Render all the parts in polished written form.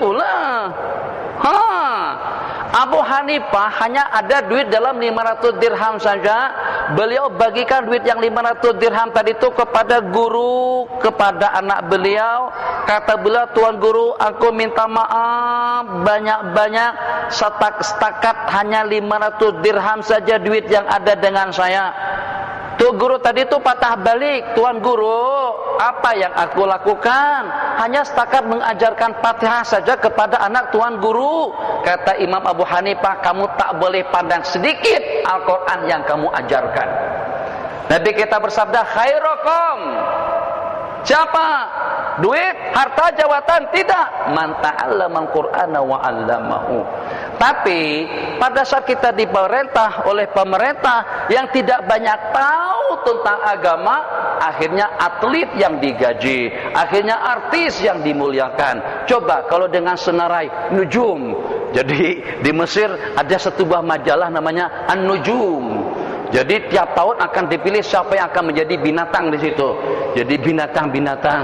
itulah. Abu Hanifah hanya ada duit dalam 500 dirham saja. Beliau bagikan duit yang 500 dirham tadi itu kepada guru, kepada anak beliau. Kata beliau, Tuan Guru, aku minta maaf banyak-banyak, setakat hanya 500 dirham saja duit yang ada dengan saya. Tuan Guru tadi itu patah balik, Tuan Guru, apa yang aku lakukan? Hanya setakat mengajarkan Fatihah saja kepada anak Tuan Guru. Kata Imam Abu Hanifah, kamu tak boleh pandang sedikit Al-Quran yang kamu ajarkan. Nabi kita bersabda, khairukum, siapa? Duit, harta, jawatan? Tidak. Man ta'allama al-Qur'ana wa 'allamahu. Tapi pada saat kita diperintah oleh pemerintah yang tidak banyak tahu tentang agama, akhirnya atlet yang digaji, akhirnya artis yang dimuliakan. Coba kalau dengan senarai nujum. Jadi di Mesir ada satu buah majalah namanya An-Nujum. Jadi tiap tahun akan dipilih siapa yang akan menjadi binatang di situ. Jadi binatang-binatang,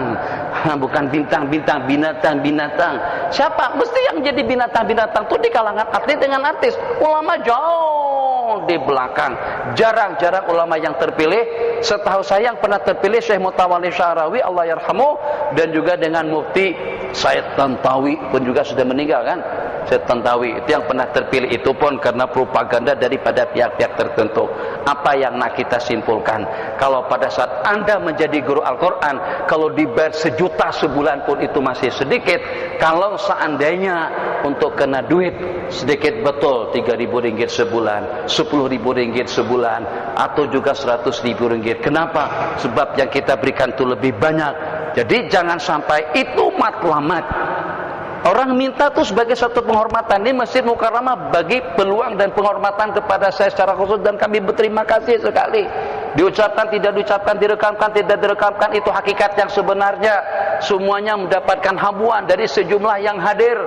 bukan bintang-bintang, binatang-binatang. Siapa? Mesti yang jadi binatang-binatang itu di kalangan atlet dengan artis. Ulama jauh di belakang. Jarang-jarang ulama yang terpilih. Setahu saya yang pernah terpilih Syekh Mutawalli Sya'rawi, Allah yarhamu, dan juga dengan Mufti Said Tantawi pun juga sudah meninggal kan. Said Tantawi itu yang pernah terpilih, itu pun karena propaganda daripada pihak-pihak tertentu. Apa yang nak kita simpulkan? Kalau pada saat Anda menjadi guru Al-Quran, kalau dibayar 1 juta sebulan pun itu masih sedikit. Kalau seandainya untuk kena duit sedikit betul, 3.000 ringgit sebulan, 10.000 ringgit sebulan, atau juga 100.000 ringgit. Kenapa? Sebab yang kita berikan itu lebih banyak. Jadi jangan sampai itu matlamat. Orang minta itu sebagai satu penghormatan. Ini Masjid Mukarramah bagi peluang dan penghormatan kepada saya secara khusus, dan kami berterima kasih sekali. Diucapkan, tidak diucapkan, direkamkan, tidak direkamkan, itu hakikat yang sebenarnya. Semuanya mendapatkan habuan dari sejumlah yang hadir.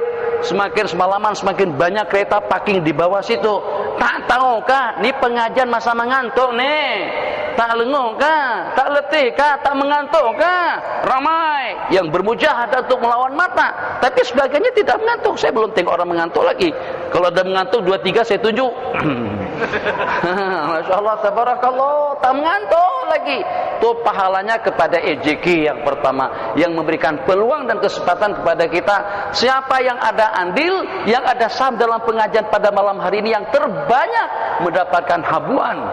Semakin semalaman semakin banyak kereta parking di bawah situ. Tak tahukah ini pengajian masa mengantuk nih? Tak lenguh kah? Tak letih kah? Tak mengantuk kah? Ramai yang bermujahadah untuk melawan mata, tapi sebagainya tidak mengantuk. Saya belum tengok orang mengantuk lagi. Kalau ada mengantuk 2-3 saya tunjuk. Masya Allah, tabarakallah, tak mengantuk lagi. Itu pahalanya kepada EJK yang pertama, yang memberikan peluang dan kesempatan kepada kita. Siapa yang ada andil, yang ada saham dalam pengajian pada malam hari ini, yang terbanyak mendapatkan habuan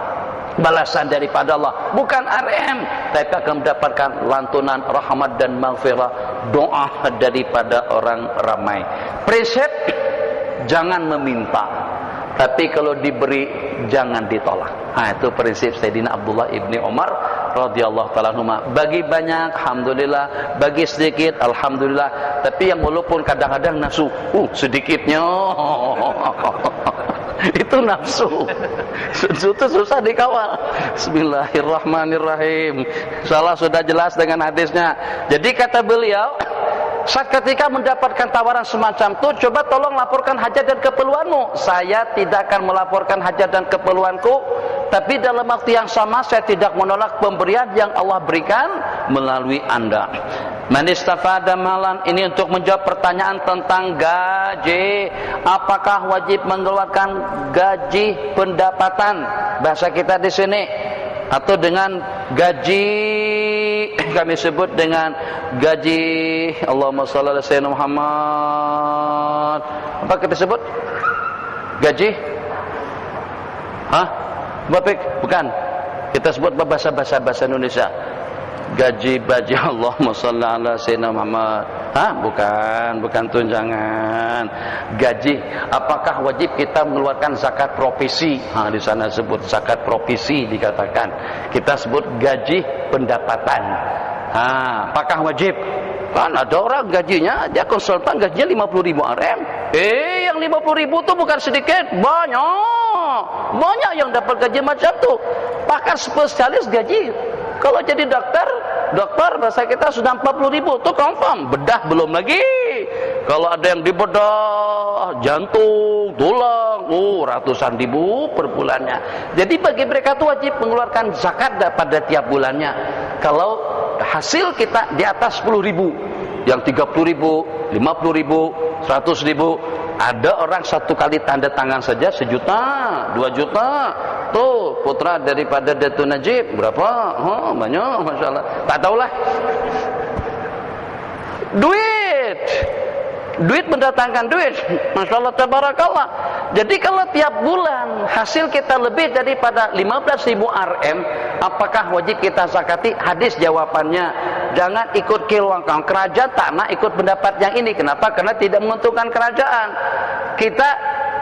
balasan daripada Allah, bukan RM, tapi akan mendapatkan lantunan rahmat dan maghfirah, doa daripada orang ramai. Prinsip, jangan meminta, tapi kalau diberi jangan ditolak. Itu prinsip Sayyidina Abdullah ibni Umar radhiyallahu ta'ala anhuma. Bagi banyak, alhamdulillah. Bagi sedikit, alhamdulillah. Tapi yang walaupun kadang-kadang nafsu, sedikitnya itu nafsu. Itu susah dikawal. Bismillahirrahmanirrahim. Insyaallah sudah jelas dengan hadisnya. Jadi kata beliau, saat ketika mendapatkan tawaran semacam itu, coba tolong laporkan hajat dan keperluanmu. Saya tidak akan melaporkan hajat dan keperluanku, tapi dalam waktu yang sama saya tidak menolak pemberian yang Allah berikan melalui Anda. Man istafada malan, ini untuk menjawab pertanyaan tentang gaji. Apakah wajib mengeluarkan gaji pendapatan, bahasa kita di sini, atau dengan gaji kami sebut dengan gaji Allahumma shalli ala sayyidina Muhammad. Apa kita sebut? Gaji? Bapak, bukan. Kita sebut bahasa Indonesia. Gaji baji Allahumma shalli ala sayyidina Muhammad. Bukan tunjangan. Gaji. Apakah wajib kita mengeluarkan zakat profesi? Di sana sebut zakat profesi dikatakan. Kita sebut gaji pendapatan. Apakah wajib? Kan ada orang gajinya, dia konsultan gajinya 50.000 RM. Yang 50.000 itu bukan sedikit, banyak yang dapat gaji macam itu. Pakar spesialis gaji. Kalau jadi dokter bahasa kita sudah 40.000, itu confirm. Bedah belum lagi. Kalau ada yang dibedah jantung, tulang, ratusan ribu per bulannya. Jadi bagi mereka itu wajib mengeluarkan zakat pada tiap bulannya. Kalau hasil kita di atas 10.000, yang 30.000, 50.000, 100.000. Ada orang satu kali tanda tangan saja 1 juta, 2 juta. Tuh putra daripada Datuk Najib berapa? Oh, banyak, masya Allah. Tak tahulah. Duit mendatangkan duit, masya Allah tabarakallah. Jadi kalau tiap bulan hasil kita lebih daripada 15.000 RM, apakah wajib kita zakati? Hadis jawabannya, jangan ikut kilwangkang. Kerajaan tak nak ikut pendapat yang ini. Kenapa? Karena tidak menguntungkan kerajaan. Kita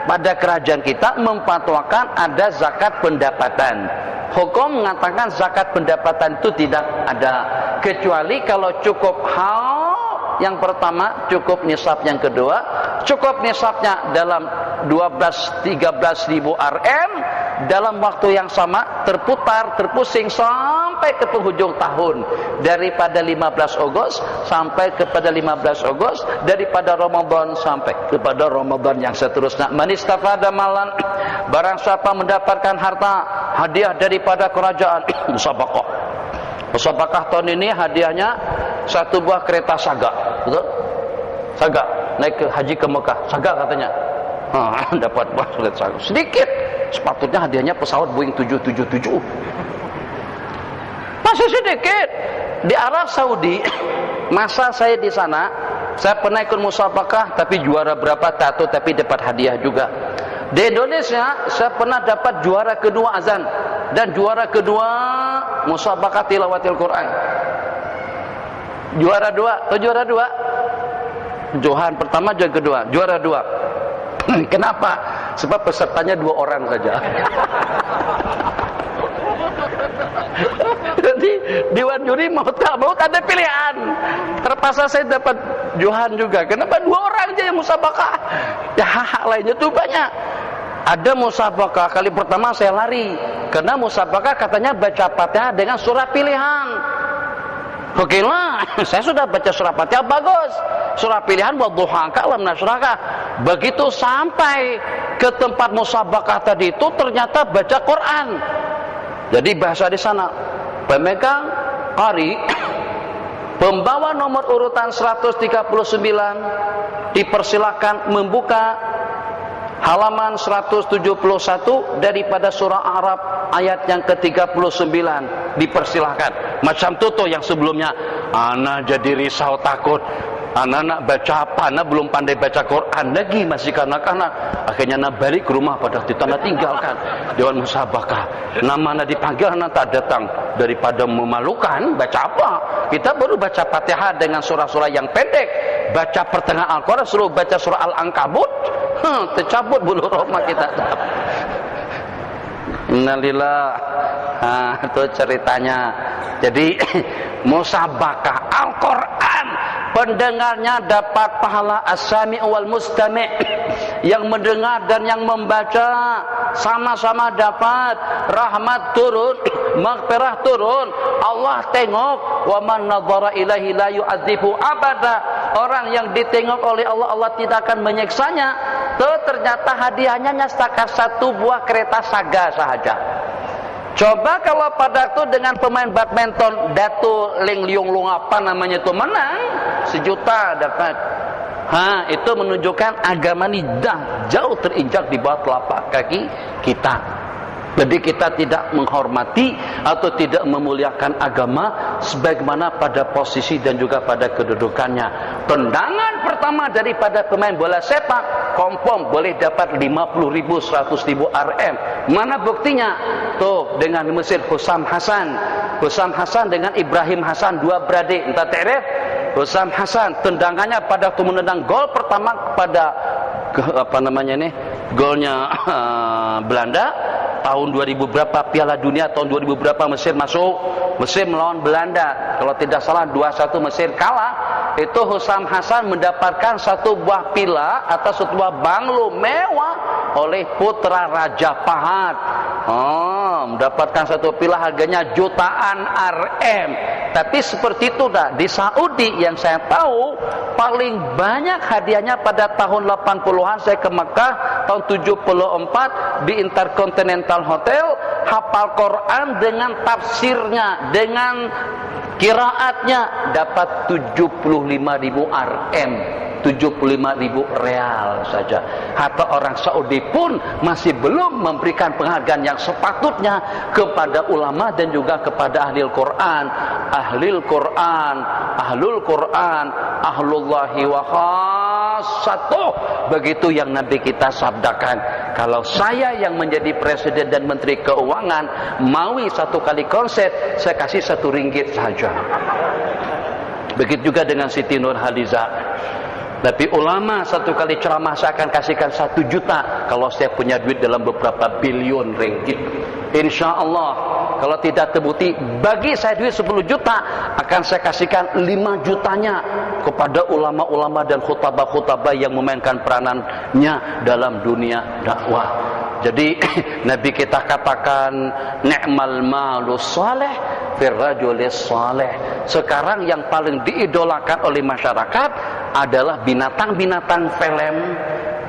pada kerajaan kita memfatwakan ada zakat pendapatan. Hukum mengatakan zakat pendapatan itu tidak ada, kecuali kalau cukup hal. Yang pertama cukup nisab, yang kedua cukup nisabnya dalam 12-13.000 RM dalam waktu yang sama, terputar terpusing sampai ke penghujung tahun, daripada 15 Agustus sampai kepada 15 Agustus, daripada Ramadan sampai kepada Ramadan yang seterusnya. Man istafada malan, barang siapa mendapatkan harta hadiah daripada kerajaan, musabaqah. Musabaqah tahun ini hadiahnya 1 buah kereta Saga, betul? Saga, naik ke haji ke Mekah, Saga katanya. Dapat buah kereta Saga. Sedikit, sepatutnya hadiahnya pesawat Boeing 777. Masih sedikit. Di Arab Saudi, masa saya di sana, saya pernah ikut musabaqah, tapi juara berapa tak tahu, tapi dapat hadiah juga. Di Indonesia, saya pernah dapat juara kedua azan dan juara kedua musabaqah tilawatil Quran. Juara 2, juara 2. Johan pertama, juara kedua, juara 2. Kenapa? Sebab pesertanya 2 orang saja. Jadi Dewan Juri mau tak mau ada pilihan. Terpaksa saya dapat Johan juga. Kenapa 2 orang aja yang musabaqah? Ya hak lainnya tuh banyak. Ada musabaqah kali pertama saya lari, karena musabaqah katanya baca Fatihah dengan surah pilihan. Okelah, saya sudah baca surah Fatihah bagus. Surah pilihan wadduha lam nasraka. Begitu sampai ke tempat musabaqah tadi itu ternyata baca Quran. Jadi bahasa di sana, pemegang qari, pembawa nomor urutan 139 dipersilakan membuka halaman 171 daripada surah Arab ayat yang ke-39, dipersilahkan. Macam tuh yang sebelumnya, ana jadi risau takut, ana nak baca apa, ana belum pandai baca Quran lagi, masih kanak-kanak. Akhirnya ana balik ke rumah pada ana tinggalkan Dewan Musabaqah. Nama ana dipanggil, ana tak datang. Daripada memalukan, baca apa? Kita baru baca Fatihah dengan surah-surah yang pendek. Baca pertengahan Al-Quran, suruh baca surah Al-Ankabut, tercabut bulu roma kita. Innalillah. Itu ceritanya. Jadi musabaqah Al-Quran, pendengarnya dapat pahala as-sami' wal mustami'. Yang mendengar dan yang membaca sama-sama dapat rahmat turun, maghfirah turun. Allah tengok, wa man nadhara ilaihi la yu'adzibu abada. Orang yang ditengok oleh Allah, Allah tidak akan menyiksanya. Ternyata hadiahnya hanya setakat 1 buah kereta Saga sahaja. Coba kalau pada itu dengan pemain badminton Datu Ling Liung Lung apa namanya itu menang 1 juta dapat. Itu menunjukkan agama ini dah jauh terinjak di bawah telapak kaki kita. Jadi kita tidak menghormati atau tidak memuliakan agama sebagaimana pada posisi dan juga pada kedudukannya. Tendangan pertama daripada pemain bola sepak kompom boleh dapat 50.000, 100.000 RM. Mana buktinya? Tuh dengan Mesir Husam Hasan. Husam Hasan dengan Ibrahim Hasan, 2 beradik. Entah teref? Husam Hasan tendangannya pada waktu menendang gol pertama pada golnya Belanda tahun 2000 berapa, Piala Dunia tahun 2000 berapa Mesir masuk, Mesir melawan Belanda, kalau tidak salah 2-1 Mesir kalah. Itu Husam Hasan mendapatkan 1 buah pila atau 1 buah banglo mewah oleh putra Raja Fahad. Mendapatkan 1 pila harganya jutaan RM. Tapi seperti itu dah. Di Saudi yang saya tahu paling banyak hadiahnya pada tahun 80-an saya ke Mekah tahun 74 di Intercontinental Hotel, hafal Quran dengan tafsirnya, dengan qiraatnya dapat 75.000 RM. 75.000 real saja. Hatta orang Saudi pun masih belum memberikan penghargaan yang sepatutnya kepada ulama dan juga kepada ahli Al-Quran. Ahlul Quran, ahlul Quran, ahlullahi wa khassatuh. Begitu yang Nabi kita sabdakan. Kalau saya yang menjadi presiden dan menteri keuangan, maui satu kali konser, saya kasih RM1 saja. Begitu juga dengan Siti Nurhaliza. Tapi ulama satu kali ceramah saya akan kasihkan 1 juta kalau saya punya duit dalam beberapa bilion ringgit. Insya Allah kalau tidak terbukti bagi saya duit 10 juta akan saya kasihkan 5 jutanya kepada ulama-ulama dan khutbah-khutbah yang memainkan peranannya dalam dunia dakwah. Jadi Nabi kita katakan ni'mal malus saleh fir rajulis saleh. Sekarang yang paling diidolakan oleh masyarakat adalah binatang-binatang film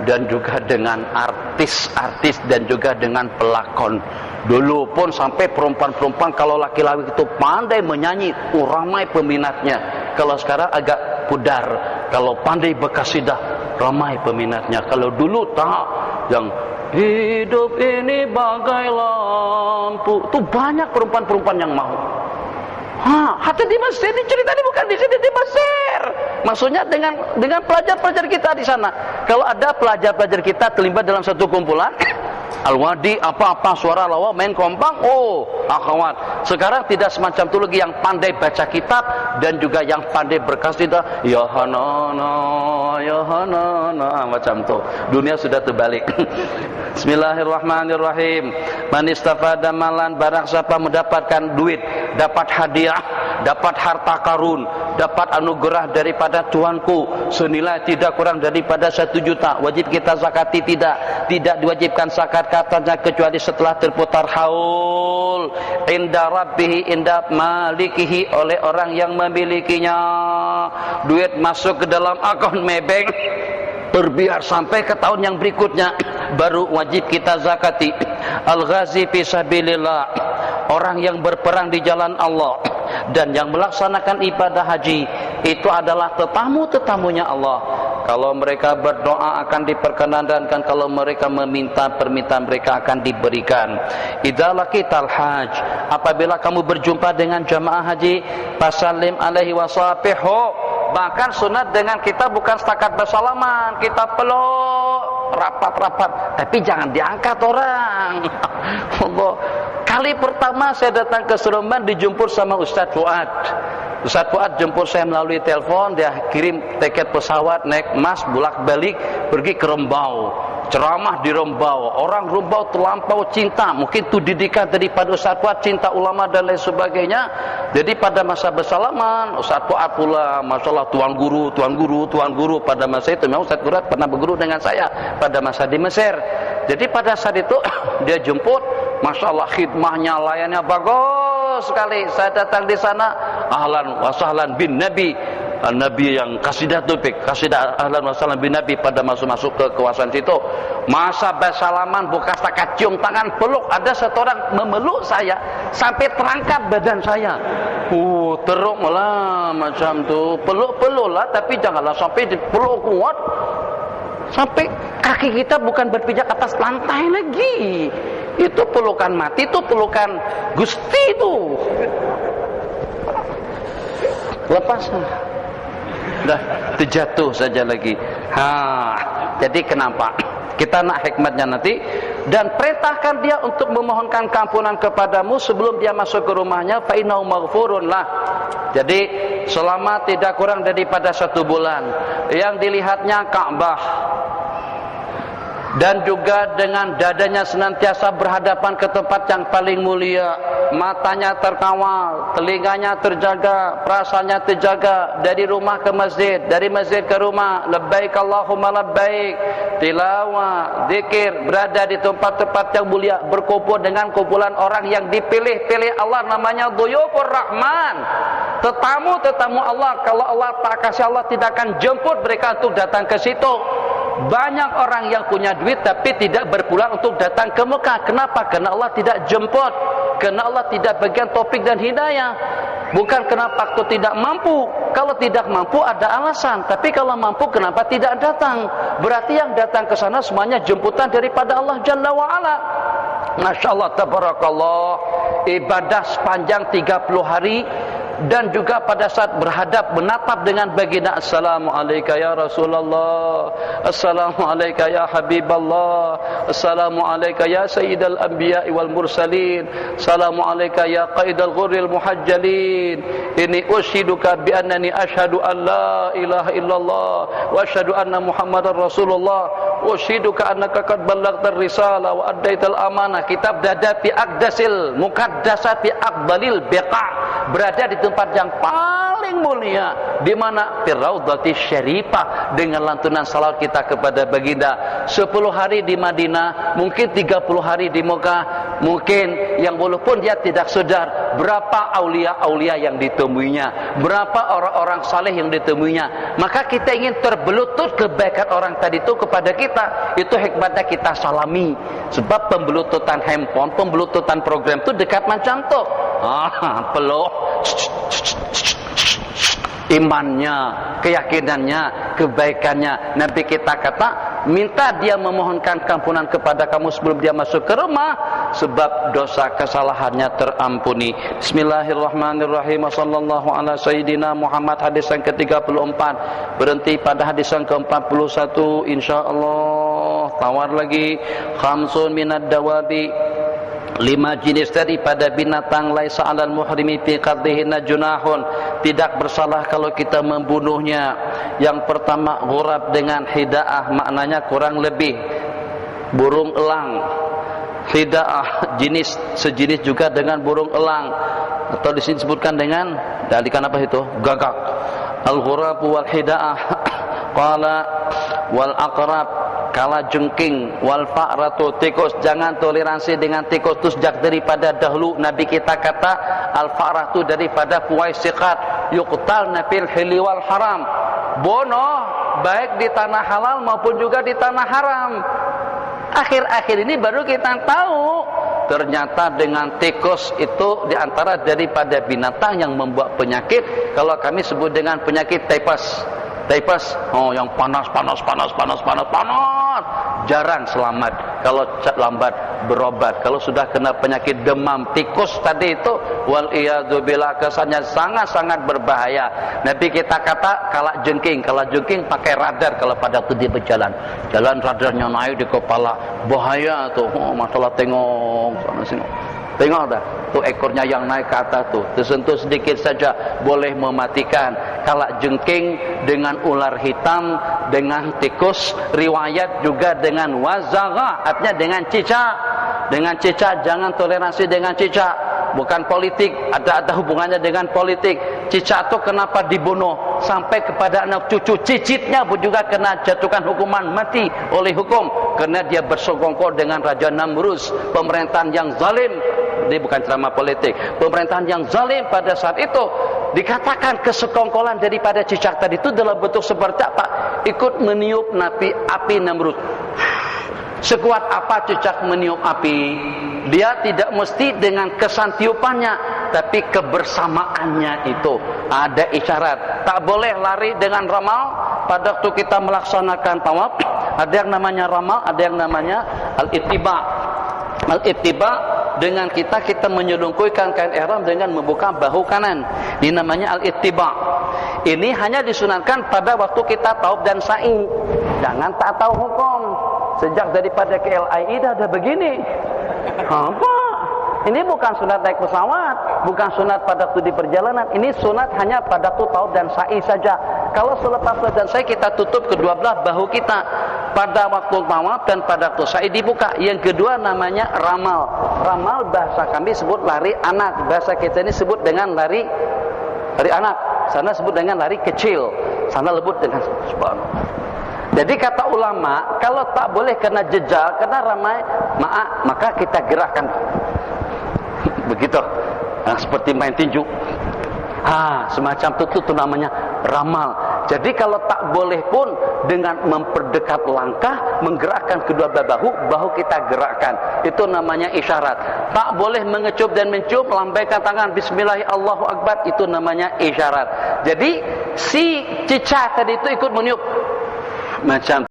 dan juga dengan artis-artis dan juga dengan pelakon. Dulu pun sampai perempuan-perempuan kalau laki-laki itu pandai menyanyi, ramai peminatnya. Kalau sekarang agak pudar. Kalau pandai berkasidah, ramai peminatnya. Kalau dulu tak, yang hidup ini bagai lampu, itu banyak perempuan-perempuan yang mau. Hatta di Mesir, ini cerita ini bukan di sini, di Mesir. Maksudnya dengan pelajar-pelajar kita di sana. Kalau ada pelajar-pelajar kita terlibat dalam satu kumpulan, Al-Wadi apa-apa suara lawa main kompang, akhwat. Sekarang tidak semacam itu lagi, yang pandai baca kitab dan juga yang pandai berkasidah, ya hanana, ya hanana, macam itu. Dunia sudah terbalik. Bismillahirrahmanirrahim. Man istafada malan, barang siapa mendapatkan duit, dapat hadiah, dapat harta karun, dapat anugerah daripada Tuhanku senilai tidak kurang daripada 1 juta, wajib kita zakati? Tidak diwajibkan zakat katanya kecuali setelah terputar haul inda rabbihi, inda malikihi, oleh orang yang memilikinya. Duit masuk ke dalam akun maybank, berbiar sampai ke tahun yang berikutnya, baru wajib kita zakati. Al-ghazi fi sabilillah, orang yang berperang di jalan Allah dan yang melaksanakan ibadah haji, itu adalah tetamu-tetamunya Allah. Kalau mereka berdoa akan diperkenankan, kalau mereka meminta permintaan mereka akan diberikan. Idza laqital hajj, apabila kamu berjumpa dengan jamaah haji, fasallim alaihi wasafihu. Bahkan sunat dengan kita bukan setakat bersalaman, kita peluk rapat-rapat, tapi jangan diangkat orang. Allah. Kali pertama saya datang ke Seremban dijemput sama Ustaz Fuad. Ustaz Fuad jemput saya melalui telepon, dia kirim tiket pesawat naik mas bolak-balik pergi ke Rembau. Ceramah di Rembau. Orang Rembau terlampau cinta, mungkin itu didikan daripada Ustaz Fuad, cinta ulama dan lain sebagainya. Jadi pada masa bersalaman, Ustaz Fuad pula masalah tuan guru pada masa itu. Memang Ustaz Fuad pernah berguru dengan saya pada masa di Mesir. Jadi pada saat itu dia jemput, Masya Allah khidmahnya, layannya bagus sekali. Saya datang di sana, ahlan wa sahlan bin Nabi. Nabi yang kasidah topik, kasidah ahlan wa sahlan bin Nabi pada masuk ke kawasan situ. Masa bersalaman bukan setakat cium tangan, peluk. Ada satu orang memeluk saya sampai terangkat badan saya. Teruk malah macam tu. Peluk-peluk lah, tapi janganlah sampai dipeluk kuat sampai kaki kita bukan berpijak atas lantai lagi. Itu pelukan mati, itu pelukan Gusti itu. Lepas dah terjatuh saja lagi. Jadi kenapa? Kita nak hikmatnya nanti. Dan perintahkan dia untuk memohonkan keampunan kepadamu sebelum dia masuk ke rumahnya, fa innahu maghfurun lah. Jadi selama tidak kurang daripada 1 bulan, yang dilihatnya Ka'bah, dan juga dengan dadanya senantiasa berhadapan ke tempat yang paling mulia, matanya terkawal, telinganya terjaga, perasaannya terjaga, dari rumah ke masjid, dari masjid ke rumah, labbaik Allahumma labbaik, tilawah, zikir, berada di tempat-tempat yang mulia, berkumpul dengan kumpulan orang yang dipilih-pilih Allah, namanya dhuyufur rahman, tetamu-tetamu Allah. Kalau Allah tak kasih, Allah tidak akan jemput mereka untuk datang ke situ. Banyak orang yang punya duit tapi tidak berpulang untuk datang ke Mekah. Kenapa? Karena Allah tidak jemput, karena Allah tidak bagian taufik dan hidayah. Bukan karena faktor tidak mampu, Kalau tidak mampu ada alasan, tapi kalau mampu kenapa tidak datang? Berarti yang datang ke sana semuanya jemputan daripada Allah Jalla wa Ala. Masya Allah, tabarakallah. Ibadah sepanjang 30 hari dan juga pada saat berhadap menatap dengan baginda, Assalamualaikum ya Rasulullah, Assalamualaikum ya Habiballah, Assalamualaikum ya Sayyidal Anbiya wal Mursalin, Assalamualaikum ya Qaidal Ghurril Muhajjalin, ini ushiduka bi annani asyhadu an la ilaha illallah wa asyhadu anna Muhammadar Rasulullah, ushiduka annaka qad ballaghtar risalah wa addaital amanah. Kitab dada fi aqdasil muqaddasati aqdalil biqa', berada di tempat yang paling mulia, di mana Firraudati Syarifah, dengan lantunan salawat kita kepada baginda. 10 hari di Madinah, mungkin 30 hari di Mekah, mungkin yang walaupun dia tidak sadar berapa aulia-aulia yang ditemuinya, berapa orang-orang saleh yang ditemuinya, maka kita ingin terbelutut kebaikan orang tadi itu kepada kita. Itu hikmatnya kita salami. Sebab pembelututan handphone, pembelututan program itu dekat macam tuh. Peluk imannya, keyakinannya, kebaikannya. Nabi kita kata, minta dia memohonkan kampunan kepada kamu sebelum dia masuk ke rumah, sebab dosa kesalahannya terampuni. Bismillahirrahmanirrahim. Sallallahu ala sayyidina Muhammad. Hadis yang ke-34. Berhenti pada hadis yang ke-41 insyaallah. Tawar lagi. Khamsun minad dawabi, 5 jenis daripada binatang, laisa 'alal muhrimi fi qadhihinna junahun, tidak bersalah kalau kita membunuhnya. Yang pertama, ghurab dengan hidaah, maknanya kurang lebih burung elang. Hidaah sejenis juga dengan burung elang, atau di sini disebutkan dengan dalikan apa itu? Gagak. Al-ghurab wal hidaah qala wal aqrab, kala jengking, wal fa'ratu, tikus. Jangan toleransi dengan tikus itu sejak daripada dahulu. Nabi kita kata al fa'ratu daripada fuwaisiqat, yuqtalna fil hilli wal haram. Bonoh baik di tanah halal maupun juga di tanah haram. Akhir-akhir ini baru kita tahu ternyata dengan tikus itu diantara daripada binatang yang membuat penyakit. Kalau kami sebut dengan penyakit typhus. Typhus, yang panas, jarang selamat. Kalau lambat berobat. Kalau sudah kena penyakit demam tikus tadi itu, wal iyadzubillah, kesannya sangat-sangat berbahaya. Nabi kita kata kalak jengking pakai radar kalau pada waktu dia berjalan. Jalan radarnya naik di kepala, bahaya tuh. Masalah tengok sana sini. Tengok dah, tuh ekornya yang naik ke atas tuh, tersentuh sedikit saja boleh mematikan. Kalak jengking dengan ular hitam, dengan tikus, riwayat juga dengan wazagha, artinya dengan cicak. Dengan cicak, jangan toleransi dengan cicak. Bukan politik, ada hubungannya dengan politik. Cicak itu kenapa dibunuh sampai kepada anak cucu cicitnya pun juga kena jatuhkan hukuman mati oleh hukum, karena dia bersengkongkol dengan Raja Namrus, pemerintahan yang zalim. Ini bukan ceramah politik. Pemerintahan yang zalim pada saat itu, dikatakan kesekongkolan daripada cicak tadi itu dalam bentuk seperti apa? Ikut meniup api Namrud. Sekuat apa cicak meniup api? Dia tidak mesti dengan kesan tiupannya, tapi kebersamaannya itu ada isyarat. Tak boleh lari dengan ramal pada waktu kita melaksanakan tawaf. Ada yang namanya ramal, ada yang namanya al-ittiba. Al-ittiba dengan kita menyelungkuhkan kain ihram dengan membuka bahu kanan. Ini namanya al-ittiba. Ini hanya disunatkan pada waktu kita tauf dan sa'i. Jangan tak tahu hukum. Sejak daripada KLII dah ada begini. Apa? Ini bukan sunat naik pesawat, bukan sunat pada waktu di perjalanan. Ini sunat hanya pada waktu tauf dan sa'i saja. Kalau selepas tauf dan sa'i kita tutup kedua belah bahu kita. Pada waktu tawaf dan pada waktu sa'i dibuka. Yang kedua namanya ramal. Ramal bahasa kami sebut lari anak. Bahasa kita ini sebut dengan lari anak. Sana sebut dengan lari kecil. Sana lebut dengan subhanallah. Jadi kata ulama, kalau tak boleh kena jejal, kena ramai, maka kita gerakkan. Begitu. Seperti main tinju. Semacam itu namanya ramal. Jadi kalau tak boleh pun dengan memperdekat langkah, menggerakkan kedua bahu kita gerakkan. Itu namanya isyarat. Tak boleh mengecup dan mencium, lambaikan tangan bismillah Allahu akbar, itu namanya isyarat. Jadi si cicak tadi itu ikut meniup macam